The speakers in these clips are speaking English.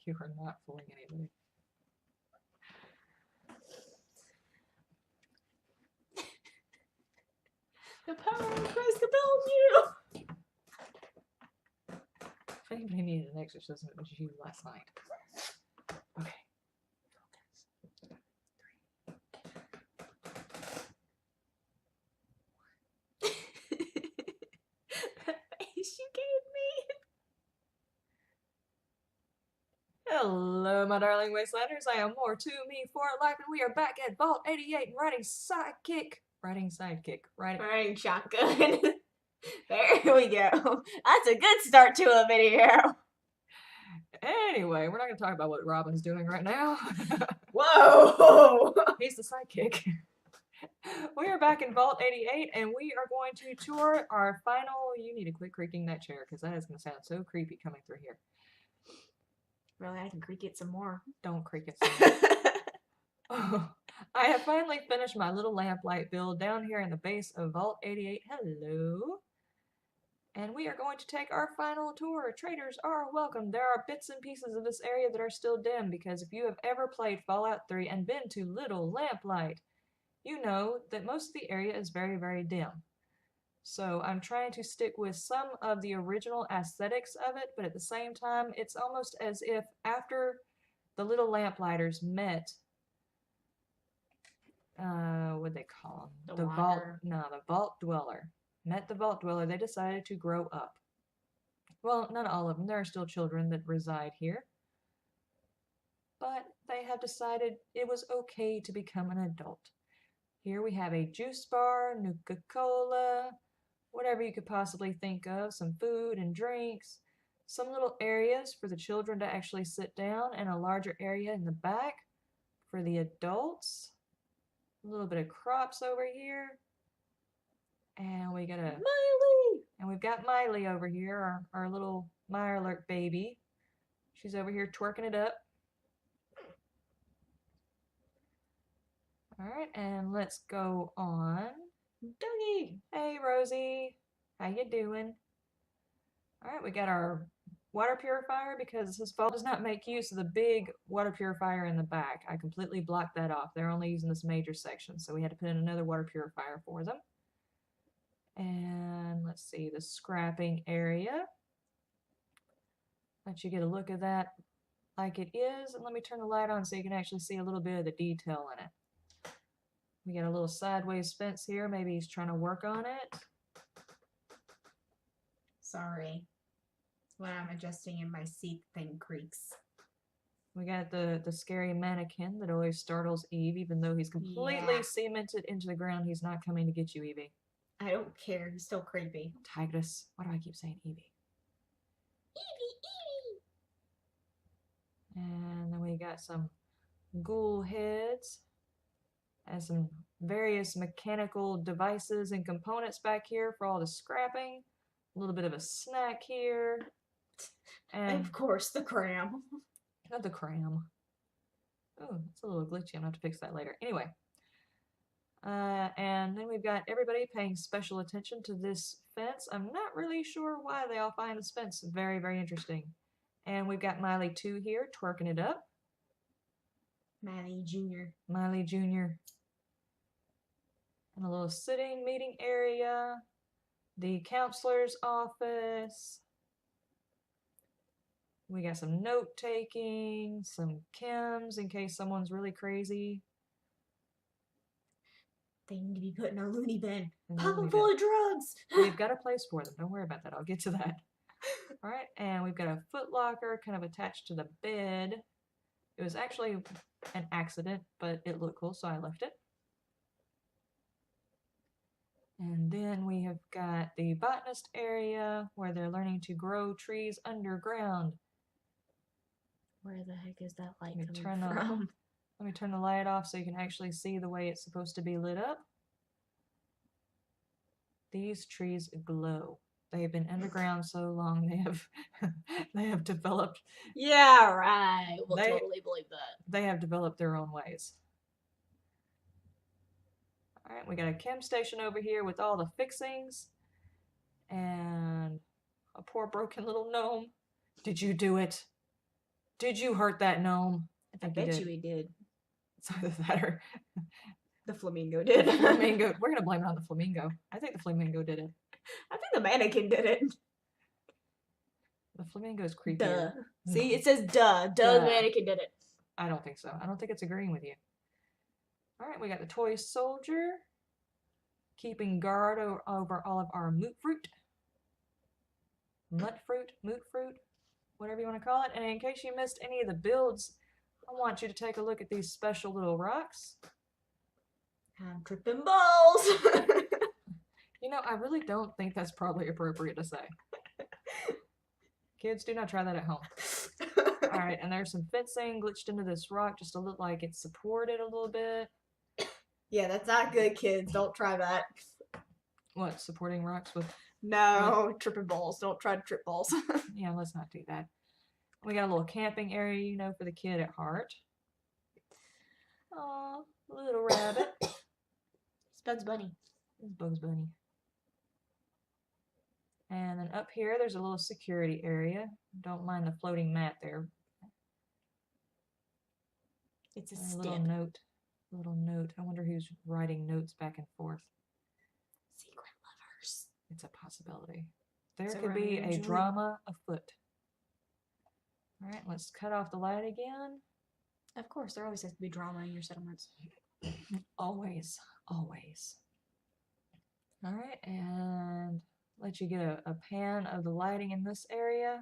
You are not fooling anybody. The power of Christ compels you! If anybody needed an exorcism, it was you last night. Okay. That face you gave me. Hello, my darling wastelanders. I am more to me for life, and we are back at Vault88 riding sidekick. Riding shotgun. There we go. That's a good start to a video. Anyway, we're not going to talk about what Robin's doing right now. Whoa! He's the sidekick. We are back in Vault88, and we are going to tour our final... You need to quit creaking that chair, because that is going to sound so creepy coming through here. Really, I can creak it some more. Don't creak it so much. I have finally finished my little lamplight build down here in the base of Vault88. Hello. And we are going to take our final tour. Traders are welcome. There are bits and pieces of this area that are still dim, because if you have ever played Fallout 3 and been to Little Lamplight, you know that most of the area is very, very dim. So I'm trying to stick with some of the original aesthetics of it, but at the same time, it's almost as if after the Little Lamplighters met, what'd they call them? The Vault Dweller. Met the Vault Dweller, they decided to grow up. Well, not all of them. There are still children that reside here. But they have decided it was okay to become an adult. Here we have a juice bar, Nuka-Cola, whatever you could possibly think of, some food and drinks, some little areas for the children to actually sit down, and a larger area in the back for the adults. A little bit of crops over here. And we got Miley! And we've got Miley over here, our little Mirelurk baby. She's over here twerking it up. Alright, and let's go on. Doggy! Hey, Rosie. How you doing? Alright, we got our water purifier, because his Vault does not make use of the big water purifier in the back. I completely blocked that off. They're only using this major section, so we had to put in another water purifier for them. And let's see, the scrapping area. Let you get a look at that like it is. And let me turn the light on so you can actually see a little bit of the detail in it. We got a little sideways fence here. Maybe he's trying to work on it. Sorry. When I'm adjusting in my seat, thing creaks. We got the scary mannequin that always startles Eve, even though he's completely cemented into the ground. He's not coming to get you, Evie. I don't care. He's still creepy. Tigress. Why do I keep saying Evie? Evie! And then we got some ghoul heads and some various mechanical devices and components back here for all the scrapping. A little bit of a snack here. And of course, the cram. Not the cram. Oh, it's a little glitchy. I'm going to have to fix that later. Anyway. And then we've got everybody paying special attention to this fence. I'm not really sure why they all find this fence very, very interesting. And we've got Miley 2 here, twerking it up. Miley Jr. Miley Jr. And a little sitting meeting area. The counselor's office. We got some note-taking, some chems in case someone's really crazy. They need to be put in a loony bin. Pop them full of drugs! We've got a place for them. Don't worry about that. I'll get to that. Alright, and we've got a foot locker kind of attached to the bed. It was actually an accident, but it looked cool, so I left it. And then we have got the botanist area where they're learning to grow trees underground. Where the heck is that light coming from? Let me turn the light off so you can actually see the way it's supposed to be lit up. These trees glow. They have been underground so long they have developed. Yeah, right. We'll totally believe that. They have developed their own ways. Alright, we got a chem station over here with all the fixings. And a poor broken little gnome. Did you do it? Did you hurt that gnome? I bet you he did. It's either that or The flamingo did. the flamingo. We're gonna blame it on the flamingo. I think the flamingo did it. I think the mannequin did it. The flamingo's creepier. Duh. No. See, it says duh. Duh, the mannequin did it. I don't think so. I don't think it's agreeing with you. All right, we got the toy soldier keeping guard over all of our moot fruit, whatever you want to call it. And in case you missed any of the builds, I want you to take a look at these special little rocks. I'm tripping balls. You know, I really don't think that's probably appropriate to say. Kids, do not try that at home. All right, and there's some fencing glitched into this rock just to look like it's supported a little bit. Yeah, that's not good, kids. Don't try that. What, supporting rocks with... No, tripping balls. Don't try to trip balls. Yeah, let's not do that. We got a little camping area, you know, for the kid at heart. Aw, little rabbit. It's Bugs Bunny. It's Bugs Bunny. And then up here, there's a little security area. Don't mind the floating mat there. It's a little note. Little note. I wonder who's writing notes back and forth. Secret lovers. It's a possibility. There So could be a unusual. drama afoot. All right, let's cut off the light again. Of course, there always has to be drama in your settlements. Always, always. All right, and let you get a pan of the lighting in this area.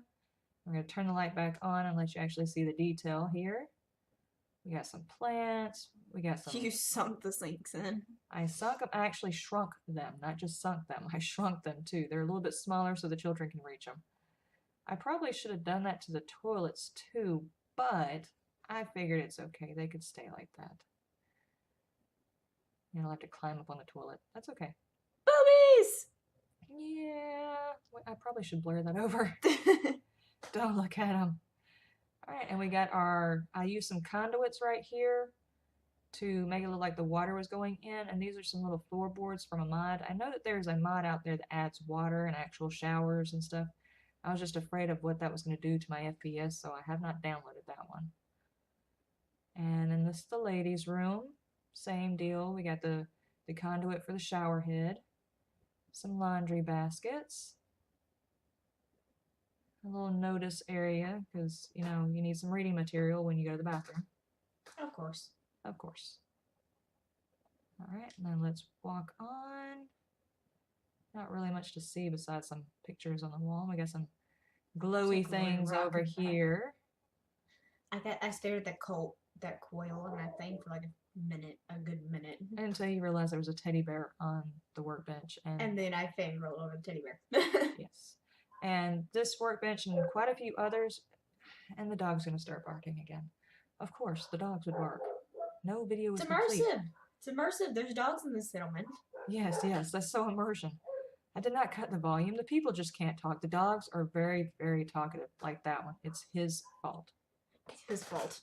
We're going to turn the light back on and let you actually see the detail here. We got some plants. We got some... You sunk the sinks in. I sunk them. I actually shrunk them, not just sunk them. I shrunk them too. They're a little bit smaller so the children can reach them. I probably should have done that to the toilets too, but I figured it's okay. They could stay like that. You don't have to climb up on the toilet. That's okay. Boobies! Yeah, I probably should blur that over. Don't look at them. All right, and we got I used some conduits right here to make it look like the water was going in, and these are some little floorboards from a mod. I know that there's a mod out there that adds water and actual showers and stuff. I was just afraid of what that was going to do to my FPS, so I have not downloaded that one. And then this is the ladies' room. Same deal. We got the conduit for the shower head. Some laundry baskets. A little notice area, because, you know, you need some reading material when you go to the bathroom. Of course. Of course. Alright, now let's walk on. Not really much to see besides some pictures on the wall. We got some glowy things over here. I stared at that coil and that thing for like a good minute. Until you realize there was a teddy bear on the workbench. And then I fangirled over the teddy bear. Yes. And this workbench and quite a few others. And the dog's going to start barking again. Of course, the dogs would bark. No video is complete. It's immersive. There's dogs in this settlement. Yes, yes. That's so immersion. I did not cut the volume. The people just can't talk. The dogs are very, very talkative. Like that one. It's his fault. It's his fault.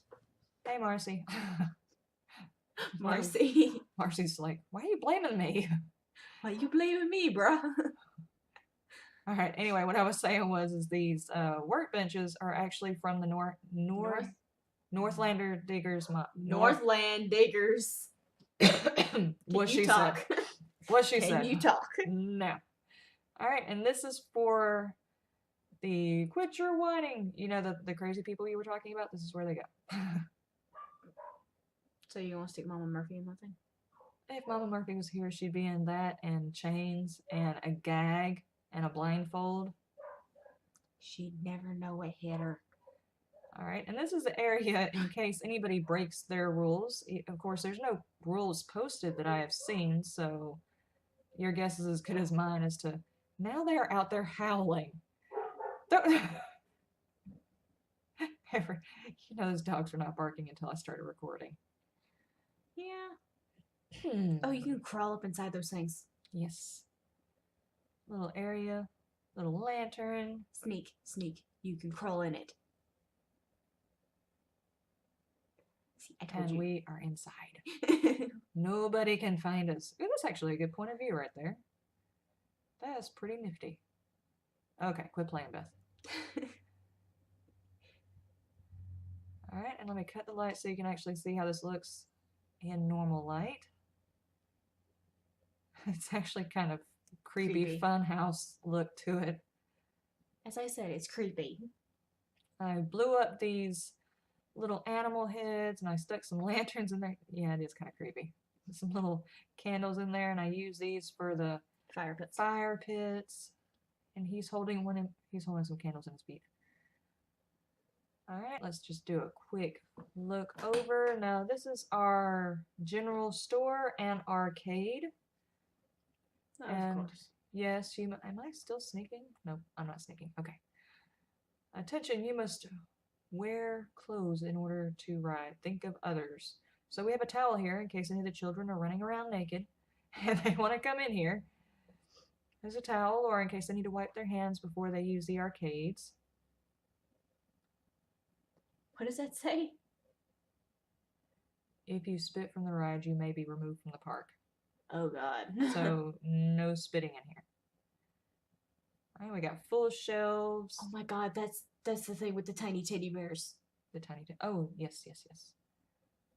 Hey, Marcy. Marcy. Marcy's like, why are you blaming me? Why you blaming me, bruh? All right. Anyway, what I was saying is these workbenches are actually from the Northlander Diggers. Northland Diggers. What she said. What she said. Can you talk? No. All right, and this is for the quit your whining. You know, the crazy people you were talking about? This is where they go. So you want to stick Mama Murphy in that thing? If Mama Murphy was here, she'd be in that and chains and a gag and a blindfold. She'd never know what hit her. All right, and this is the area in case anybody breaks their rules. Of course, there's no rules posted that I have seen, so your guess is as good as mine as to now they are out there howling. You know, those dogs were not barking until I started recording. Yeah. Oh, you can crawl up inside those things. Yes. Little area, little lantern. Sneak. You can crawl in it. See, I told and you. We are inside. Nobody can find us. Ooh, that's actually a good point of view right there. That's pretty nifty. Okay, quit playing, Beth. cut the light so you can actually see how this looks in normal light. It's actually kind of creepy. Funhouse look to it. As I said, it's creepy. I blew up these little animal heads and I stuck some lanterns in there. Yeah, it is kind of creepy. Some little candles in there, and I use these for the fire pits. And he's holding some candles in his beak. All right, let's just do a quick look over. Now, this is our general store and arcade. Oh, and of course. Yes, am I still sneaking? No, I'm not sneaking. Okay. Attention, you must wear clothes in order to ride. Think of others. So we have a towel here in case any of the children are running around naked and they want to come in here. There's a towel, or in case they need to wipe their hands before they use the arcades. What does that say? If you spit from the ride, you may be removed from the park. Oh God. So no spitting in here. All right, we got full shelves. Oh my God, that's the thing with the tiny teddy bears. Oh, yes.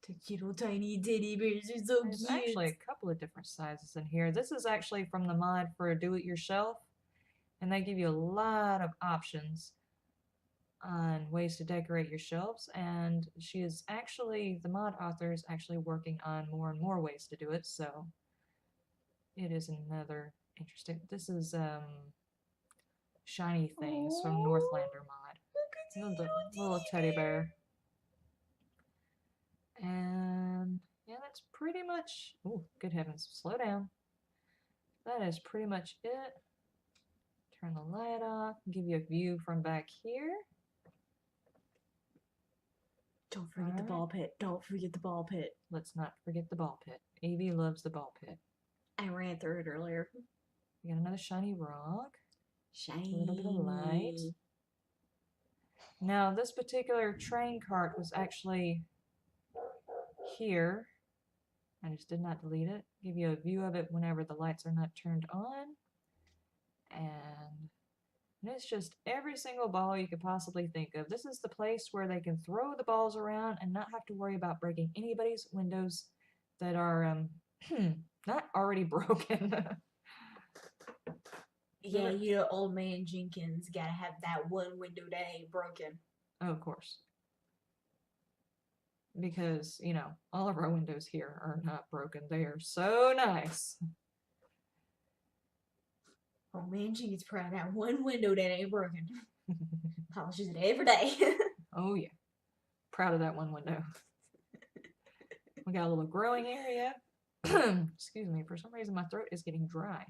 The little tiny teddy bears are so There's cute. actually a couple of different sizes in here. This is actually from the mod for do-it-yourself, and they give you a lot of options on ways to decorate your shelves, and the mod author is actually working on more and more ways to do it, so it is another interesting. This is Shiny Things from Northlander mod. The little teddy bear. And yeah, that's pretty much. Oh, good heavens! Slow down. That is pretty much it. Turn the light off. Give you a view from back here. Don't forget the ball pit. Don't forget the ball pit. Let's not forget the ball pit. Evie loves the ball pit. I ran through it earlier. We got another shiny rock. Shiny. A little bit of light. Now, this particular train cart was actually here. I just did not delete it. Give you a view of it whenever the lights are not turned on. And it's just every single ball you could possibly think of. This is the place where they can throw the balls around and not have to worry about breaking anybody's windows that are not already broken. Yeah, you know, old man Jenkins gotta have that one window that ain't broken. Oh, of course. Because, you know, all of our windows here are not broken. They are so nice. Old man Jenkins proud of that one window that ain't broken. Polishes it every day. Oh, yeah. Proud of that one window. We got a little growing area. Excuse me, for some reason my throat is getting dry.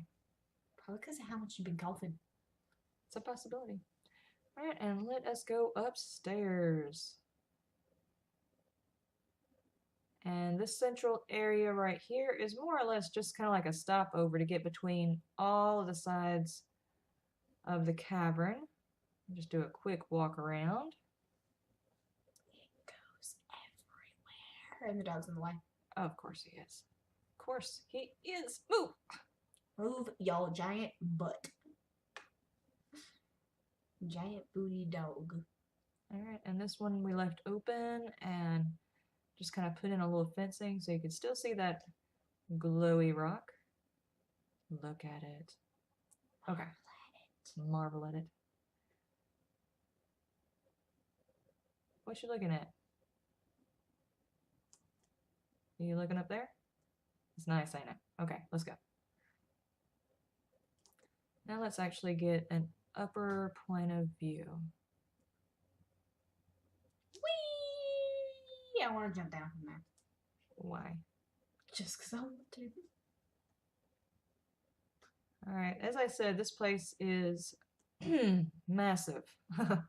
Probably because of how much you've been coughing. It's a possibility. All right, and let us go upstairs. And this central area right here is more or less just kind of like a stopover to get between all of the sides of the cavern. Just do a quick walk around. It goes everywhere. And the dog's in the way. Of course he is. Of course he is. Move! Move, y'all giant butt. Giant booty dog. Alright, and this one we left open and just kind of put in a little fencing so you can still see that glowy rock. Look at it. Okay. Marvel at it. What you looking at? Are you looking up there? It's nice, ain't it? Okay, let's go. Now let's actually get an upper point of view. Whee! I want to jump down from there. Why? Just because I want to. Alright, as I said, this place is massive. And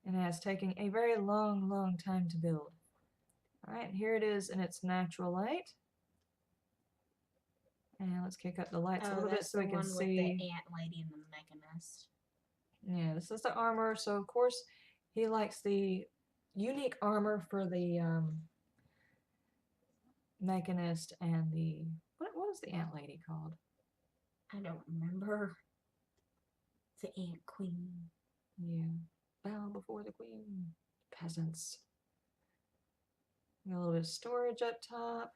it has taken a very long time to build. Alright, here it is in its natural light. And let's kick up the lights a little bit so we can see. With the ant lady and the mechanist. Yeah, this is the armor. So of course he likes the unique armor for the mechanist and the what was the ant lady called? I don't remember. The ant queen. Yeah. Bow before the queen. Peasants. Got a little bit of storage up top.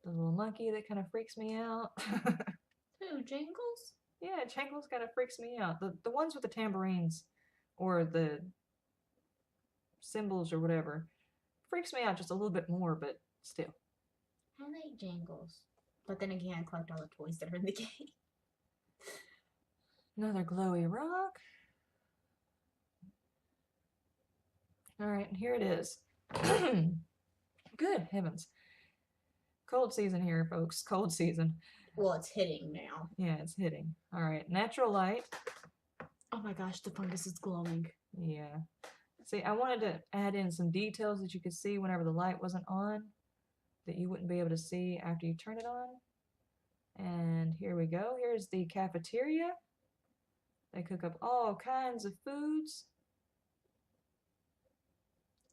The little monkey that kind of freaks me out. Who, Jingles? Yeah, Jangles kind of freaks me out. The ones with the tambourines or the cymbals or whatever freaks me out just a little bit more, but still. I like Jingles. But then again, I collect all the toys that are in the game. Another glowy rock. Alright, and here it is. Good heavens. Cold season here, folks. Cold season. Well, it's hitting now. Yeah, it's hitting. Alright, natural light. Oh my gosh, the fungus is glowing. Yeah. See, I wanted to add in some details that you could see whenever the light wasn't on, that you wouldn't be able to see after you turn it on. And here we go. Here's the cafeteria. They cook up all kinds of foods.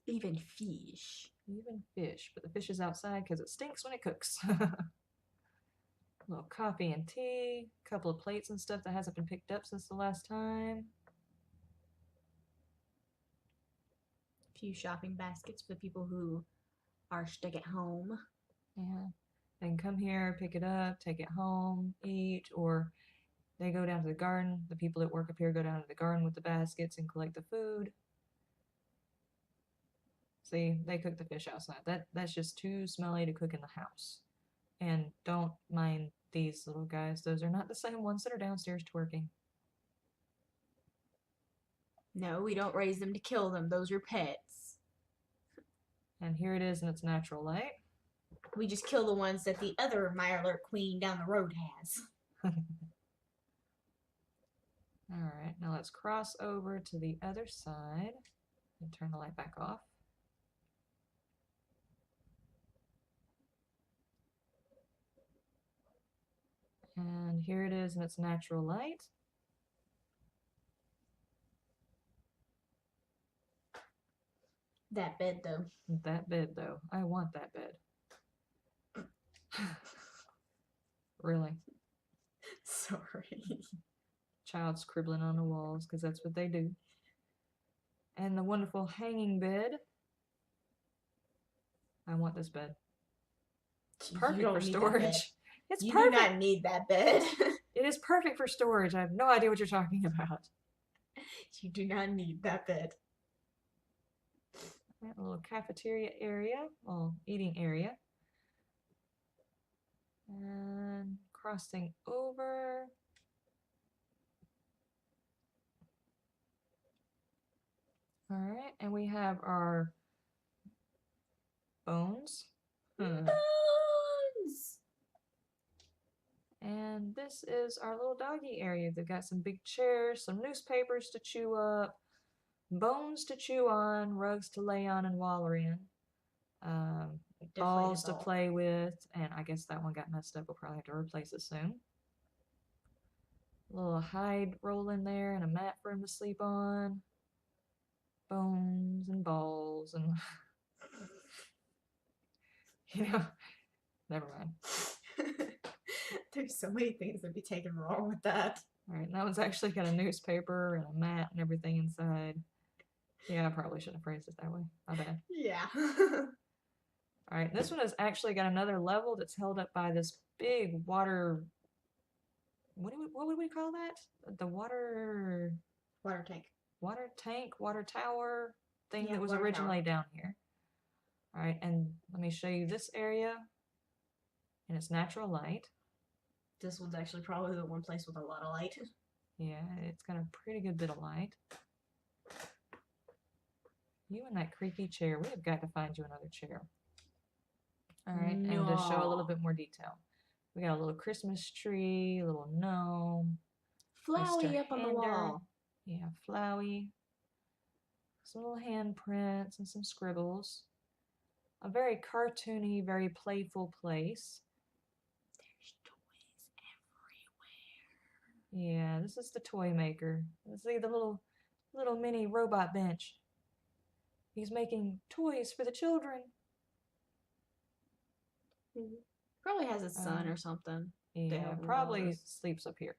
Even fish. Even fish, but the fish is outside because it stinks when it cooks. A little coffee and tea, a couple of plates and stuff that hasn't been picked up since the last time. A few shopping baskets for people who are stuck at home. Yeah, they can come here, pick it up, take it home, eat, or they go down to the garden. The people that work up here go down to the garden with the baskets and collect the food. See, they cook the fish outside. That's just too smelly to cook in the house. And don't mind these little guys. Those are not the same ones that are downstairs twerking. No, we don't raise them to kill them. Those are pets. And here it is in its natural light. We just kill the ones that the other Mirelurk queen down the road has. Alright, now let's cross over to the other side and turn the light back off. And here it is in its natural light. That bed, though. That bed, though. I want that bed. Really. Sorry. Child scribbling on the walls, because that's what they do. And the wonderful hanging bed. I want this bed. It's perfect for storage. It's you perfect. do not need that bed. It is perfect for storage. I have no idea what you're talking about. You do not need that bed. A little cafeteria area, well, eating area. And crossing over. All right, and we have our bones. Bones! And this is our little doggy area. They've got some big chairs, some newspapers to chew up, bones to chew on, rugs to lay on and waller in, balls to play with, and I guess that one got messed up. We'll probably have to replace it soon. A little hide roll in there and a mat for him to sleep on. Bones and balls and you know, never mind. There's so many things that be taken wrong with that. Alright, that one's actually got a newspaper and a mat and everything inside. Yeah, I probably shouldn't have phrased it that way. My bad. Yeah. Alright, this one has actually got another level that's held up by this big water... What would we call that? The water tank. Water tank, water tower thing Yeah, that was water originally tower. down here. Alright, and let me show you this area in its natural light. This one's actually probably the one place with a lot of light. Yeah, it's got a pretty good bit of light. You and that creaky chair. We have got to find you another chair. Alright, and to show a little bit more detail. We got a little Christmas tree, a little gnome. Flowey Mr. up on the Hander. wall. Yeah, Flowey. Some little handprints and some scribbles. A very cartoony, very playful place. There's toys everywhere. Yeah, this is the toy maker. See the little mini robot bench. He's making toys for the children. Probably has a son or something. Yeah, probably sleeps up here.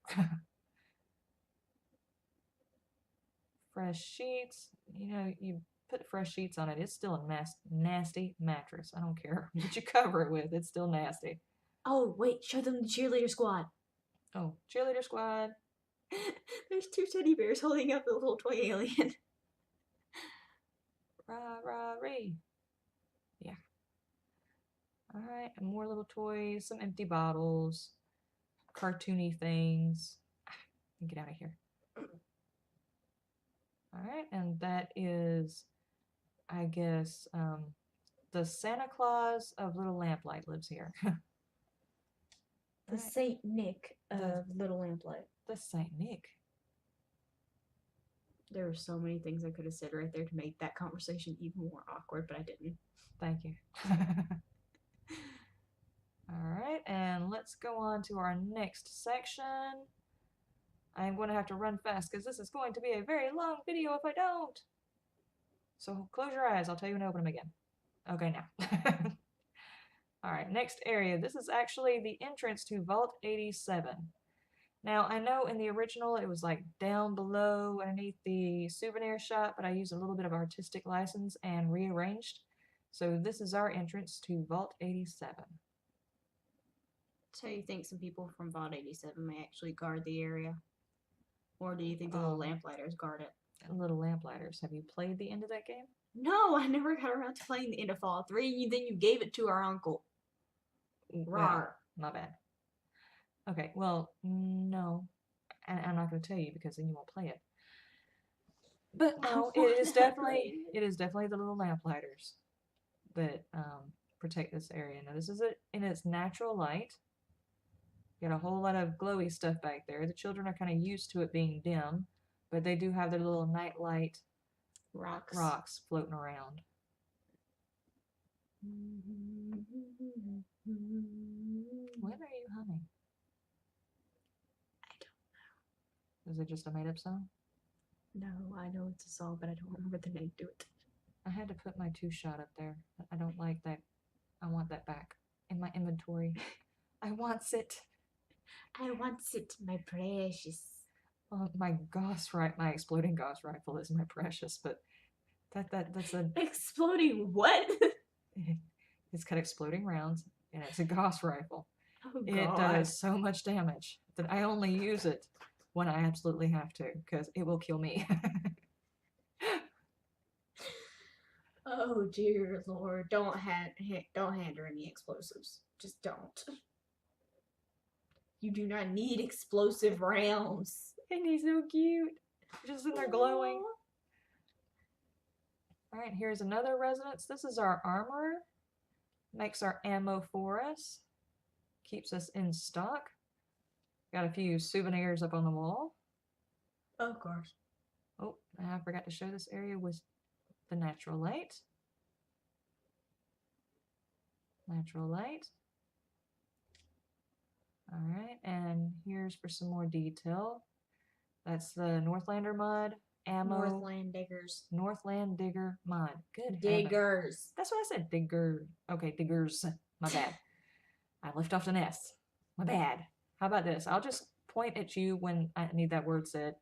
Fresh sheets. You know, you put fresh sheets on it. It's still a nasty mattress. I don't care what you cover it with. It's still nasty. Oh, wait, show them the cheerleader squad. Oh, cheerleader squad. There's 2 teddy bears holding up a little toy alien. Rah, rah, ree. Yeah. Alright, and more little toys, some empty bottles, cartoony things. Get out of here. Alright, and that is, I guess, the Santa Claus of Little Lamplight lives here. The Saint Nick of Little Lamplight. The Saint Nick. There were so many things I could have said right there to make that conversation even more awkward, but I didn't. Thank you. Alright, and let's go on to our next section. I'm going to have to run fast because this is going to be a very long video if I don't. So close your eyes. I'll tell you when to open them again. Okay, now. Alright, next area. This is actually the entrance to Vault 87. Now, I know in the original it was like down below underneath the souvenir shop, but I used a little bit of artistic license and rearranged. So this is our entrance to Vault 87. So you think some people from Vault 87 may actually guard the area? Or do you think the little lamplighters guard it? Little lamplighters. Have you played the end of that game? No, I never got around to playing the end of Fallout 3. Then you gave it to our uncle. Well, my bad. Okay, well, no. And I'm not going to tell you because then you won't play it. But no, it is definitely the little lamplighters that protect this area. Now this is it in its natural light. Got a whole lot of glowy stuff back there. The children are kind of used to it being dim, but they do have their little night light rocks floating around. What are you humming? I don't know. Is it just a made-up song? No, I know it's a song, but I don't remember the name to it. I had to put my 2-shot up there. I don't like that. I want that back in my inventory. I want it. I want it, my precious. Well, my exploding Gauss rifle is my precious, but that's a exploding what? It's got exploding rounds and it's a Gauss rifle. Oh, it does so much damage that I only use it when I absolutely have to because it will kill me. Oh dear Lord! Don't hand her any explosives. Just don't. You do not need explosive rounds. And he's so cute. Just in there glowing. Alright, here's another residence. This is our armorer. Makes our ammo for us. Keeps us in stock. Got a few souvenirs up on the wall. Of course. Oh, I forgot to show this area was the natural light. Natural light. Alright, and here's for some more detail. That's the Northlander mod. Ammo. Northland Diggers. Northland Digger mod. Good. Diggers. Heaven. That's what I said. Digger. Okay, diggers. My bad. I left off an S. My bad. How about this? I'll just point at you when I need that word said.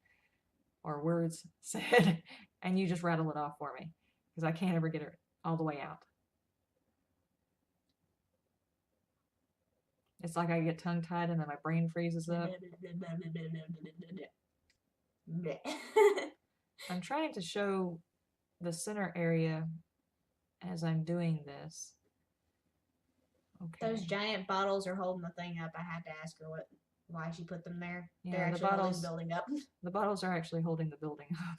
Or words said. And you just rattle it off for me. Because I can't ever get it all the way out. It's like I get tongue-tied and then my brain freezes up. I'm trying to show the center area as I'm doing this. Okay. Those giant bottles are holding the thing up. I had to ask her why she put them there. Yeah, they're actually holding the building up. The bottles are actually holding the building up.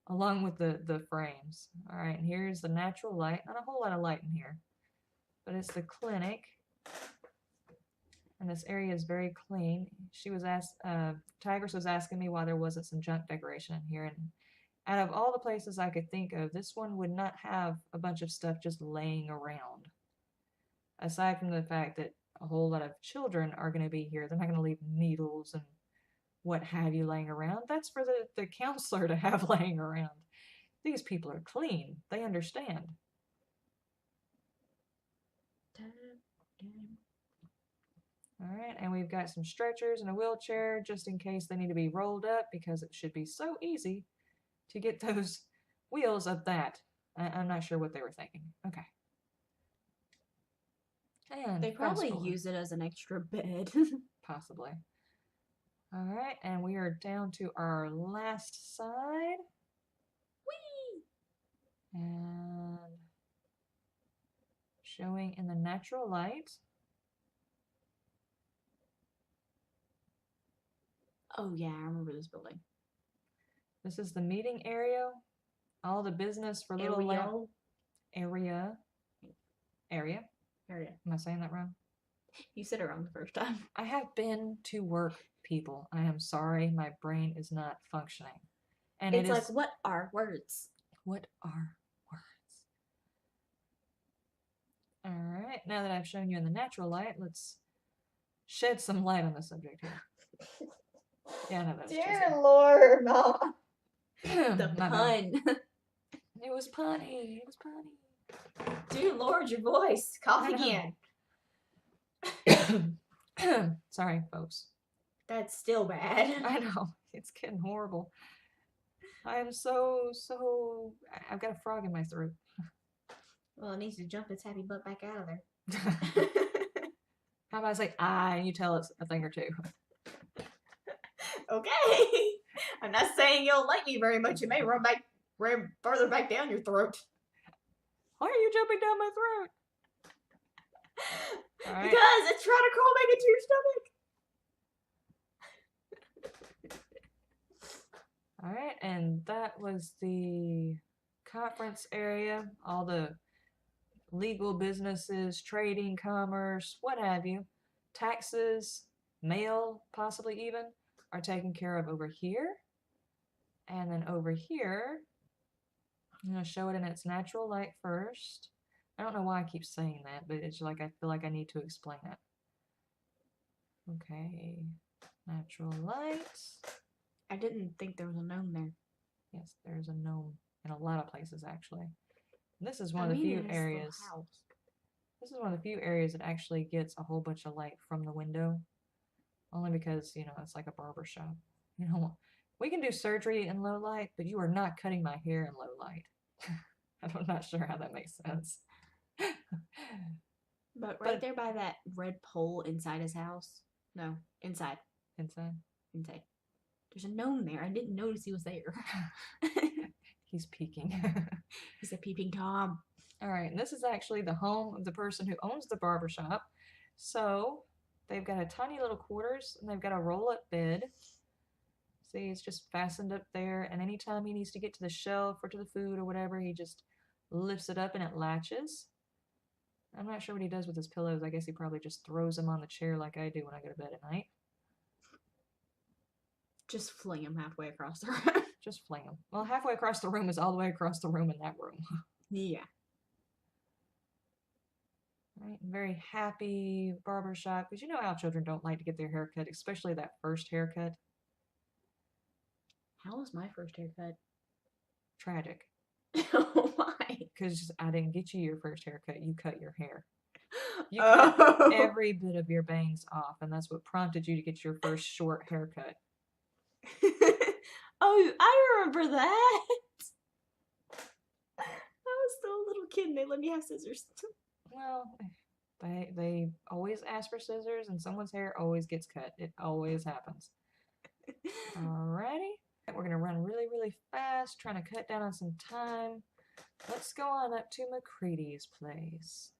Along with the frames. Alright, and here's the natural light. Not a whole lot of light in here. But it's the clinic. And this area is very clean. She was Tigress was asking me why there wasn't some junk decoration in here. And out of all the places I could think of, this one would not have a bunch of stuff just laying around. Aside from the fact that a whole lot of children are going to be here. They're not going to leave needles and what have you laying around. That's for the counselor to have laying around. These people are clean. They understand. Alright, and we've got some stretchers and a wheelchair just in case they need to be rolled up because it should be so easy to get those wheels of that. I'm not sure what they were thinking. Okay. And They probably fast forward. use it as an extra bed. Possibly. All right, and we are down to our last side. Whee! And showing in the natural light. Oh yeah, I remember this building. This is the meeting area. All the business for little area. Am I saying that wrong? You said it wrong the first time. I have been to work, people. I am sorry, my brain is not functioning. And it's like, what are words? What are words? All right, now that I've shown you in the natural light, let's shed some light on the subject here. Yeah, no, that's Dear Lord, no. The My pun. bad. It was punny. It was punny. Dear Lord, your voice. Cough again. Sorry, folks. That's still bad. I know. It's getting horrible. I am so... I've got a frog in my throat. Well, it needs to jump its happy butt back out of there. How about I say "I" and you tell it a thing or two? Okay. I'm not saying you'll like me very much. It may run further back down your throat. Why are you jumping down my throat? All right. Because it's trying to crawl back into your stomach. All right, and that was the conference area. All the legal businesses, trading, commerce, what have you, taxes, mail, possibly even, are taken care of over here. And then over here, I'm going to show it in its natural light first. I don't know why I keep saying that, but it's like I feel like I need to explain it. Okay, natural light. I didn't think there was a gnome there. Yes, there's a gnome in a lot of places, actually. And this is one of the few areas. This is one of the few areas that actually gets a whole bunch of light from the window. Only because, you know, it's like a barbershop. You know, we can do surgery in low light, but you are not cutting my hair in low light. I'm not sure how that makes sense. But right there by that red pole inside his house. No, inside. Inside? Inside. There's a gnome there. I didn't notice he was there. He's peeking. He's a peeping Tom. All right, and this is actually the home of the person who owns the barbershop. So they've got a tiny little quarters, and they've got a roll-up bed. See, it's just fastened up there, and anytime he needs to get to the shelf or to the food or whatever, he just lifts it up and it latches. I'm not sure what he does with his pillows. I guess he probably just throws them on the chair like I do when I go to bed at night. Just fling him halfway across the room. Just fling him. Well, halfway across the room is all the way across the room in that room. Yeah. Right, very happy barbershop. Because you know how children don't like to get their hair cut, especially that first haircut. How was my first haircut? Tragic. Oh my. Because I didn't get you your first haircut. You cut your hair. You cut every bit of your bangs off, and that's what prompted you to get your first short haircut. Oh, I remember that. I was still a little kid and they let me have scissors. Well, they always ask for scissors, and someone's hair always gets cut. It always happens. Alrighty. We're going to run really, really fast, trying to cut down on some time. Let's go on up to McCready's place.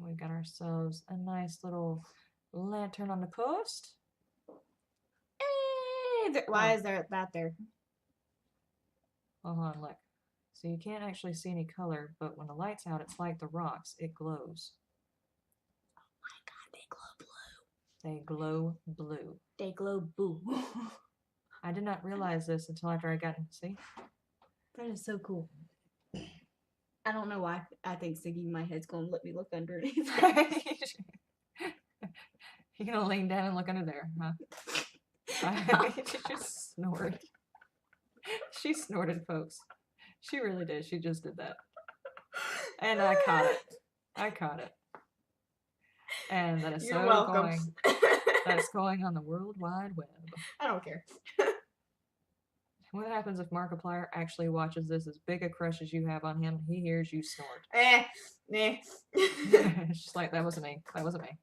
We've got ourselves a nice little lantern on the post. Hey, why is there that there? Hold on, look. So you can't actually see any color, but when the light's out, it's like the rocks. It glows. Oh my god, they glow blue. They glow blue. They glow boo. I did not realize this until after I got in. See? That is so cool. I don't know why I think sticking my head's going to let me look underneath. You're going to lean down and look under there, huh? She just snored. She snorted, folks. She really did. She just did that. And I caught it. I caught it. And that is You're so welcome. going. that's going on the World Wide Web. I don't care. What happens if Markiplier actually watches this as big a crush as you have on him? He hears you snort. It's just like, that wasn't me. That wasn't me.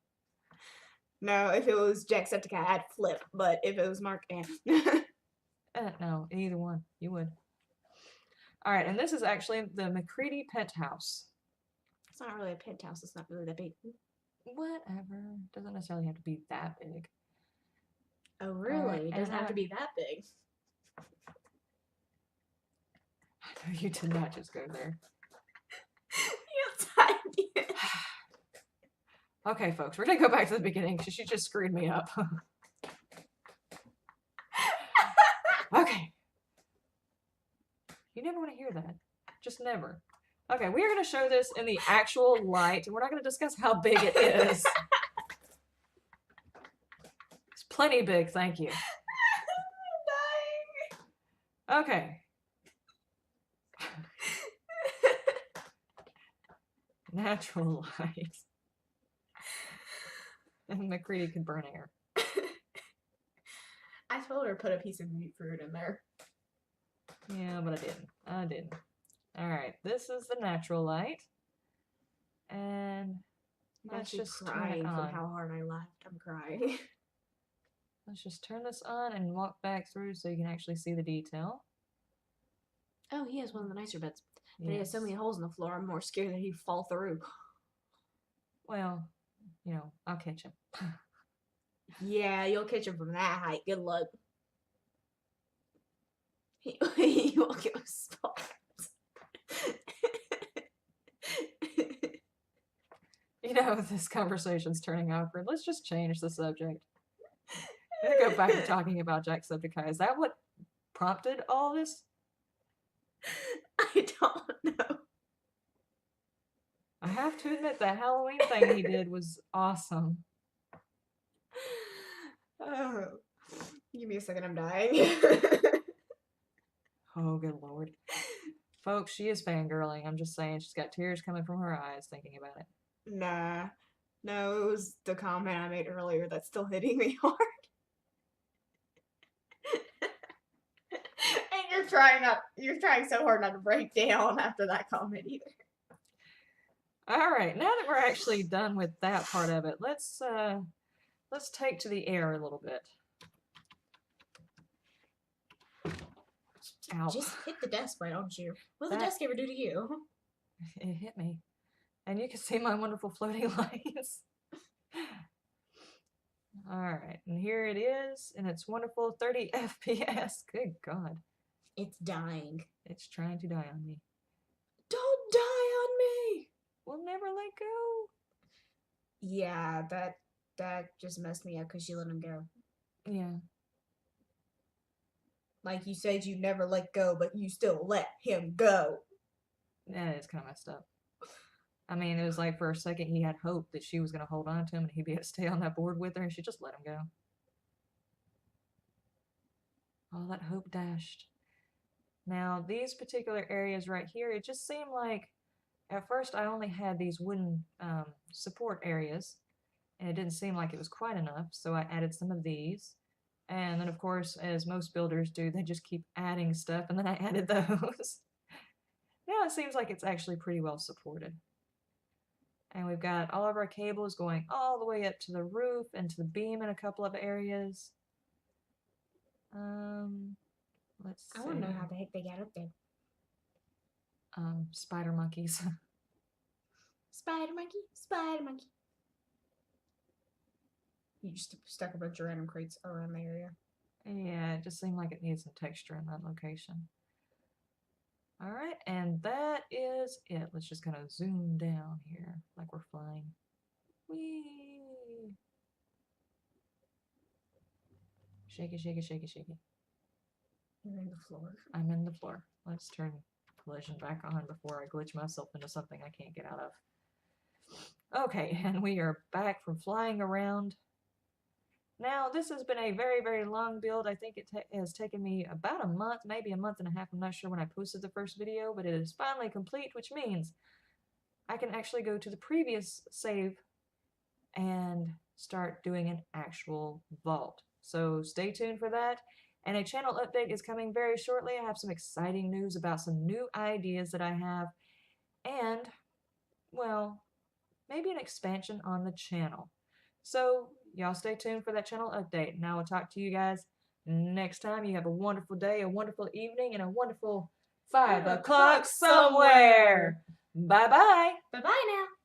No, if it was Jacksepticeye, I'd flip. But if it was Mark, no, either one. You would. All right, and this is actually the McCready penthouse. It's not really a penthouse. It's not really that big. Whatever. Doesn't necessarily have to be that big. Oh, really? It doesn't have to be that big. I know you did not just go there. Yes, I did. Okay, folks, we're gonna go back to the beginning because she just screwed me up. Okay. You never want to hear that. Just never. Okay, we are going to show this in the actual light. We're not going to discuss how big it is. It's plenty big, thank you. I'm dying. Okay. Natural light. And McCready could burn air. I told her to put a piece of meat fruit in there. Yeah, but I didn't. Alright, this is the natural light. And let's just turn it on. From how hard I laughed. I'm crying. Let's just turn this on and walk back through so you can actually see the detail. Oh, he has one of the nicer beds. But he has so many holes in the floor, I'm more scared that he'd fall through. Well, you know, I'll catch him. Yeah, you'll catch him from that height. Good luck. He won't get a spot. You know, this conversation's turning awkward. Let's just change the subject. I'm gonna go back to talking about Jacksepticeye. Is that what prompted all this? I don't know. I have to admit that Halloween thing he did was awesome. Oh, give me a second, I'm dying. Oh, good lord. Folks, she is fangirling. I'm just saying, she's got tears coming from her eyes thinking about it. Nah. No, it was the comment I made earlier that's still hitting me hard. And you're trying so hard not to break down after that comment either. Alright, now that we're actually done with that part of it, let's take to the air a little bit. Ow. Just hit the desk, why don't you? What did the desk ever do to you? It hit me. And you can see my wonderful floating lights. Alright, and here it is, and it's wonderful 30 FPS. Good God. It's dying. It's trying to die on me. Don't die on me! We'll never let go. Yeah, that just messed me up because she let him go. Yeah. Like you said, you never let go, but you still let him go. That is kind of messed up. I mean, it was like for a second he had hope that she was going to hold on to him and he'd be able to stay on that board with her, and she just let him go. All that hope dashed. Now, these particular areas right here, it just seemed like at first I only had these wooden support areas, and it didn't seem like it was quite enough, so I added some of these. And then, of course, as most builders do, they just keep adding stuff, and then I added those. Now it seems like it's actually pretty well supported. And we've got all of our cables going all the way up to the roof and to the beam in a couple of areas. Let's see. I want to know how the heck they got up there. Spider monkeys. Spider monkey, spider monkey. You just stuck a bunch of random crates around the area. Yeah, it just seemed like it needs some texture in that location. Alright, and that is it. Let's just kind of zoom down here like we're flying. Whee! Shake it, shake it, shake it, shake it. You're in the floor. I'm in the floor. Let's turn collision back on before I glitch myself into something I can't get out of. Okay, and we are back from flying around. Now, this has been a very, very long build. I think it has taken me about a month, maybe a month and a half. I'm not sure when I posted the first video, but it is finally complete, which means I can actually go to the previous save and start doing an actual vault. So stay tuned for that. And a channel update is coming very shortly. I have some exciting news about some new ideas that I have. And, well, maybe an expansion on the channel. So y'all stay tuned for that channel update. And I will talk to you guys next time. You have a wonderful day, a wonderful evening, and a wonderful 5 o'clock somewhere. Bye-bye. Bye-bye now.